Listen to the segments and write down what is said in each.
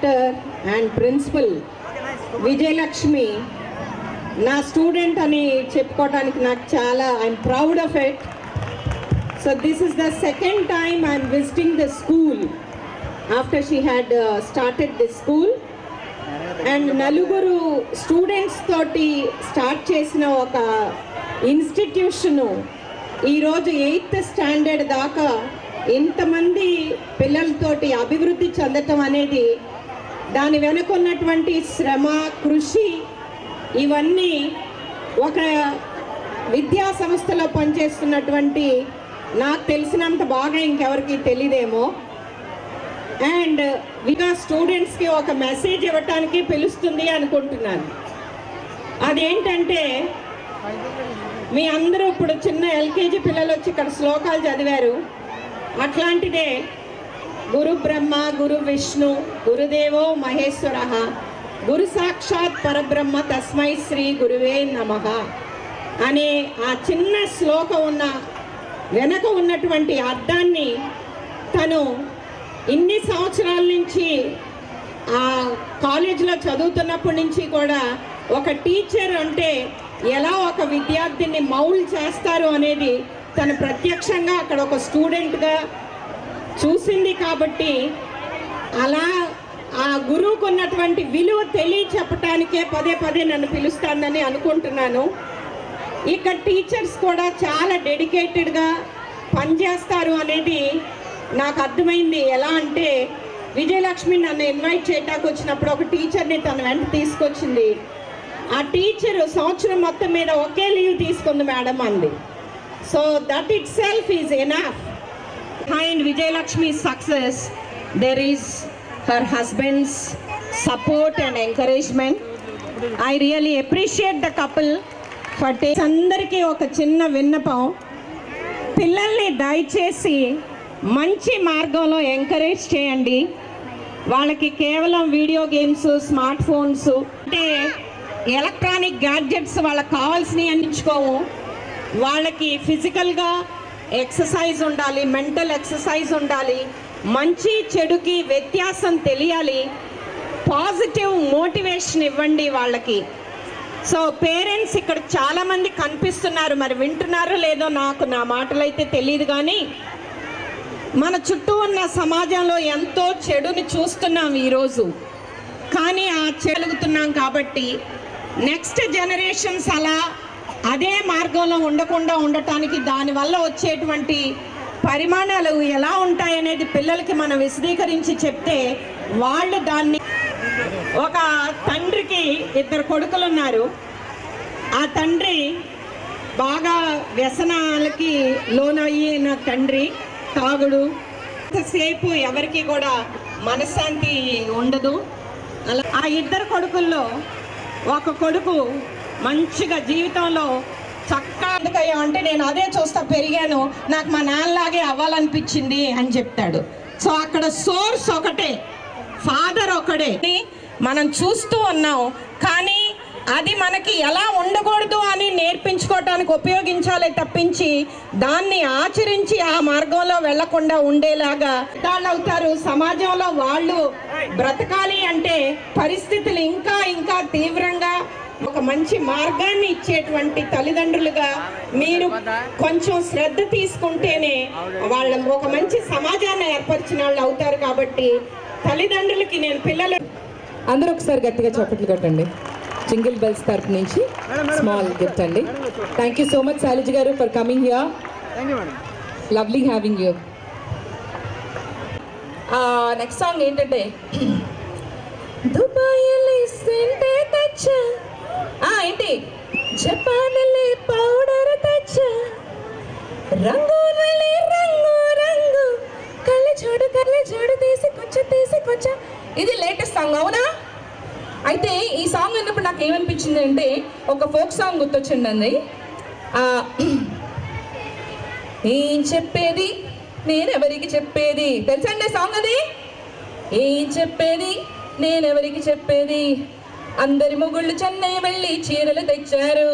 Director and principal Vijayalakshmi నా student అని చెప్పుకోవడానికి నాకు చాలా I'm proud of it. So this is the second time I'm visiting the school after she had started the school. And నలుగురు students తోటి start చేసిన ఒక ఇన్స్టిట్యూషను ఈరోజు 8th స్టాండర్డ్ దాకా ఇంతమంది పిల్లలతోటి అభివృద్ధి చెందటం అనేది దాని వెనుకున్నటువంటి శ్రమ, కృషి, ఇవన్నీ ఒక విద్యా సంస్థలో పనిచేస్తున్నటువంటి నాకు తెలిసినంత బాగా ఇంకెవరికి తెలియదేమో. అండ్ ఇంకా స్టూడెంట్స్కి ఒక మెసేజ్ ఇవ్వటానికి పిలుస్తుంది అనుకుంటున్నాను. అదేంటంటే, మీ అందరూ ఇప్పుడు చిన్న ఎల్కేజీ పిల్లలు వచ్చి ఇక్కడ శ్లోకాలు చదివారు. అట్లాంటిదే గురు బ్రహ్మ గురు విష్ణు గురుదేవో మహేశ్వర గురు సాక్షాత్ పరబ్రహ్మ తస్మై శ్రీ గురువే నమః అనే ఆ చిన్న శ్లోకం ఉన్న వెనక ఉన్నటువంటి అర్థాన్ని తను ఇన్ని సంవత్సరాల నుంచి ఆ కాలేజీలో చదువుతున్నప్పటి నుంచి కూడా ఒక టీచర్ అంటే ఎలా ఒక విద్యార్థిని మౌల్డ్ చేస్తారు అనేది తను ప్రత్యక్షంగా అక్కడ ఒక స్టూడెంట్గా చూసింది. కాబట్టి అలా ఆ గురువుకు ఉన్నటువంటి విలువ చెప్పటానికే పదే పదే నన్ను పిలుస్తానని అనుకుంటున్నాను. ఇక్కడ టీచర్స్ కూడా చాలా డెడికేటెడ్గా పనిచేస్తారు అనేది నాకు అర్థమైంది. ఎలా అంటే, విజయలక్ష్మి నన్ను ఇన్వైట్ చేయడానికి వచ్చినప్పుడు ఒక టీచర్ని తన వెంట తీసుకొచ్చింది. ఆ టీచరు సంవత్సరం మొత్తం మీద ఒకే లీవ్ తీసుకుంది మేడం అంది. So that it self is enough. Behind Vijayalakshmi's success there is her husband's support and encouragement. I really appreciate the couple for అందరికీ ఒక చిన్న విన్నపం, పిల్లల్ని దయచేసి మంచి మార్గంలో ఎంకరేజ్ చేయండి. వాళ్ళకి కేవలం వీడియో గేమ్స్, స్మార్ట్ ఫోన్స్ అంటే ఎలక్ట్రానిక్ గ్యాడ్జెట్స్ వాళ్ళకి కావాల్సినవి అందించుకోము. వాళ్ళకి ఫిజికల్గా ఎక్సర్సైజ్ ఉండాలి, మెంటల్ ఎక్సర్సైజ్ ఉండాలి, మంచి చెడుకి వ్యత్యాసం తెలియాలి, పాజిటివ్ మోటివేషన్ ఇవ్వండి వాళ్ళకి. సో పేరెంట్స్ ఇక్కడ చాలామంది కనిపిస్తున్నారు, మరి వింటున్నారో లేదో నాకు నా మాటలు అయితే తెలియదు. కానీ మన చుట్టూ ఉన్న సమాజంలో ఎంతో చెడుని చూస్తున్నాం ఈరోజు. కానీ ఆ చెడుగుతున్నాం కాబట్టి నెక్స్ట్ జనరేషన్స్ అలా అదే మార్గంలో ఉండకుండా ఉండటానికి దానివల్ల వచ్చేటువంటి పరిమాణాలు ఎలా ఉంటాయనేది పిల్లలకి మనం విశదీకరించి చెప్తే వాళ్ళు దాన్ని. ఒక తండ్రికి 2 కొడుకులు ఉన్నారు. ఆ తండ్రి బాగా వ్యసనాలకి లోనయ్యిన తండ్రి, తాగుడు, సేపు ఎవరికి కూడా మనశ్శాంతి ఉండదు. అలా ఆ 2 కొడుకుల్లో ఒక కొడుకు మంచిగా జీవితంలో చక్కగా అంటే నేను అదే చూస్తా పెరిగాను, నాకు మా నాన్నలాగే అవ్వాలనిపించింది అని చెప్తాడు. సో అక్కడ సోర్స్ ఒకటే, ఫాదర్ ఒకడే మనం చూస్తూ ఉన్నాం. కానీ అది మనకి ఎలా ఉండకూడదు అని నేర్పించుకోవటానికి ఉపయోగించాలి తప్పించి దాన్ని ఆచరించి ఆ మార్గంలో వెళ్లకుండా ఉండేలాగా వాళ్ళు అవుతారు. సమాజంలో వాళ్ళు బ్రతకాలి అంటే పరిస్థితులు ఇంకా ఇంకా తీవ్రంగా ఒక మంచి మార్గాన్ని ఇచ్చేటువంటి తల్లిదండ్రులుగా మీరు కొంచెం శ్రద్ధ తీసుకుంటేనే వాళ్ళ ఒక మంచి సమాజాన్ని ఏర్పరిచిన వాళ్ళు అవుతారు. కాబట్టి తల్లిదండ్రులకి నేను పిల్లలు అందరూ ఒకసారి గట్టిగా చప్పట్లు కొట్టండి. జింగిల్ బెల్స్ తరపు నుంచి స్మాల్ గిఫ్ట్ అండి. Thank you so much Shailaja garu for coming here. Lovely having you. Next song ఏంటంటే ఏంటి జపానలే పౌడర్ తెచ్చ రంగులే రంగు రంగు కళ్ళ చూడు తీసి కొంచెం ఇది లేటెస్ట్ సాంగ్ అవునా? అయితే ఈ సాంగ్ అన్నప్పుడు నాకు ఏమనిపించింది అంటే ఒక ఫోక్ సాంగ్ గుర్తొచ్చిందండి. ఏం చెప్పేది నేనెవరికి చెప్పేది తెలుసండి సాంగ్ అది. ఏం చెప్పేది నేనెవరికి చెప్పేది, అందరి మొగుళ్ళు చెన్నై వెళ్ళి చీరలు తెచ్చారు,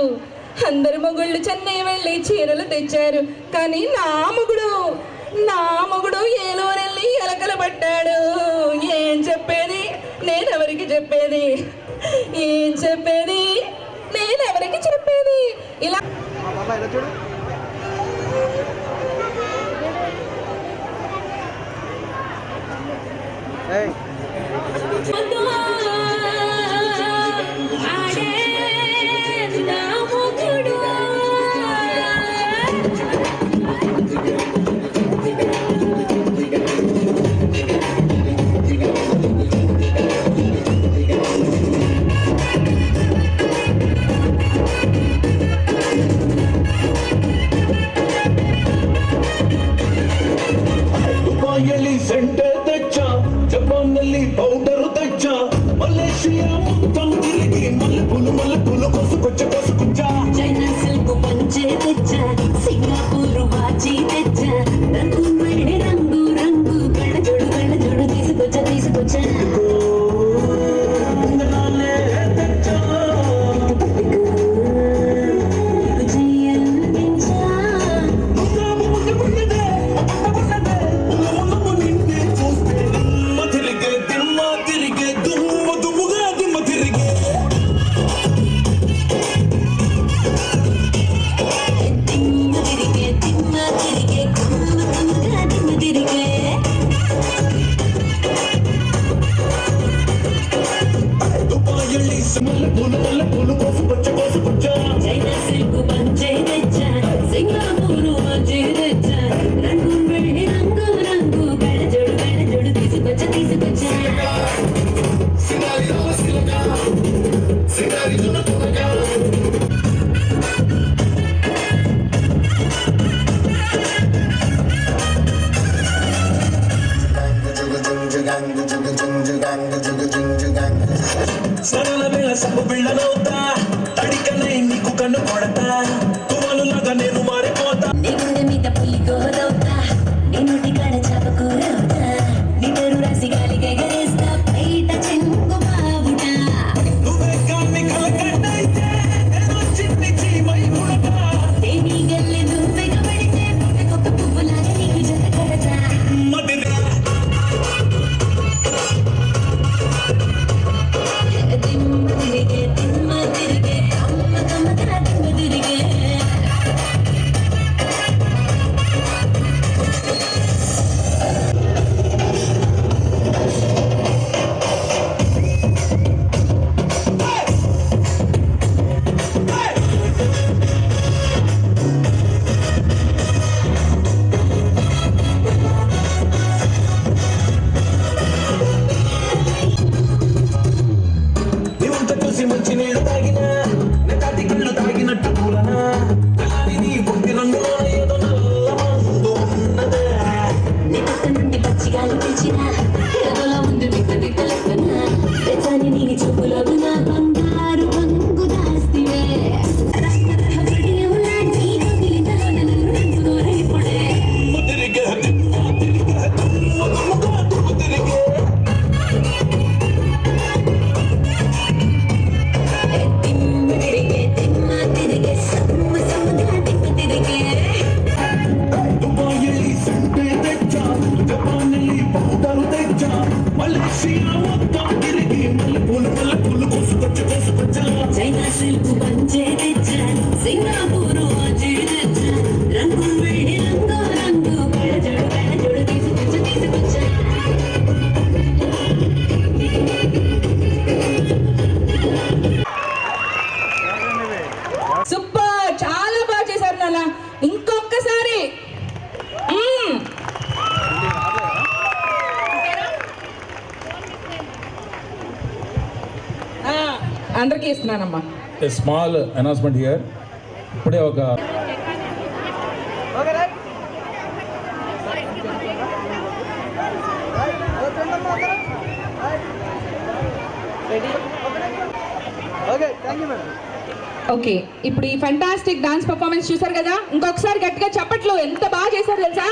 అందరి మొగుళ్ళు చెన్నై వెళ్ళి చీరలు తెచ్చారు, కానీ నా మొగుడు ఏలోనెళ్ళి ఎలకలు పట్టాడు. ఏం చెప్పేది నేనెవరికి చెప్పేది, ఏం చెప్పేది, నేనెవరికి చెప్పేది. ఇలా చూడు ಸೆಂಟರ್ ತೆಚ್ಚ ಜಪಾನ್ನಲ್ಲಿ ಪೌಡರ್ ತೆಚ್ಚ ಮಲೇಷಿಯಾ ಮೊತ್ತಂ ತಿರುಗಿ ಮಲ್ಲెపూలు కొసుకొచ్చ చైనా సిల్క్ పంచే తెచ్చ సింగపూర్ వాచి తెచ్చ రంగు మళ్ళీ రంగు రంగు కళ్ళజోడు తీసుకొచ్చా మల్లెపూలు కొసుకొచ్చ చైనా సిల్క్ పంచే తెచ్చ సింగపూర్ వాచి తెచ్చ రంగు మళ్ళీ రంగు రంగు కళ్ళజోడు తీసుకొచ్చా సరళ వేళ సబ్బు బిళ్ళనవుతా తడికనై నీకు కన్ను కొడతా తువాలులాగా నేను మారిపోతా నీ గుండె మీద పులి గోరవుతా నీ నోటి కాడ చాపకూరవుతా నీ పేరు రాసి గాలికి ఎగరేస్తా బయట చెంగు బావుటా నువ్వే కాన్ని కలకట్టయితే నేను చిన్ని చీమై పుడతా దేవి గల్లె నువ్వెగ పడితే పుట్టకొక్క పువ్వులాగా నీకు జత కొడతా మదిరా తిమ్మ తిరిగే కమ్మగా తిమ్మ తిరిగే నీవంత చూసి మంచి నీళ్ళు తాగినా నెటాటి కళ్ళు తాగినట్టు కూలనా అలాని నీ బుద్ధి రంగులో ఏదో నల్ల మందు ఉన్నదే నీ పక్క నుండి పచ్చిగాలి తెచ్చినా ఎదలో ఉంది బిక్క లెక్కన తెచ్చాని నీ చూపులో నా బంగారు బంగు దాస్తివే ఇప్పుడే తిరిగే తిరిగే తిమ్మ తిరిగే సమ్ముగా తిమ్మ తిరిగే దుబాయ్ సెంటే తెచ్చా జపాన్ನಲ್ಲಿ పౌడర్ తెచ్చా మలేషియా మొత్తం తిరిగి మల్లెపూలు కొసుకొచ్చ చైనా సిల్క్ పంచే తెచ్చ సింగపూర్ వాచి తెచ్చ రంగు వెళ్ళి రంగు రంగు కళ్ళజోడు తీసుకొచ్చా సూపర్, చాలా బాగా చేశారు నాన్న. ఇంకొకసారి అందరికీ ఇస్తున్నానమ్మా. A small announcement here. ఇప్పుడే ఒక ఓకే, ఇప్పుడు ఈ ఫంటాస్టిక్ డాన్స్ పర్ఫార్మెన్స్ చూసారు కదా, ఇంకొకసారి గట్టిగా చప్పట్లు. ఎంత బాగా చేశారు తెలుసా?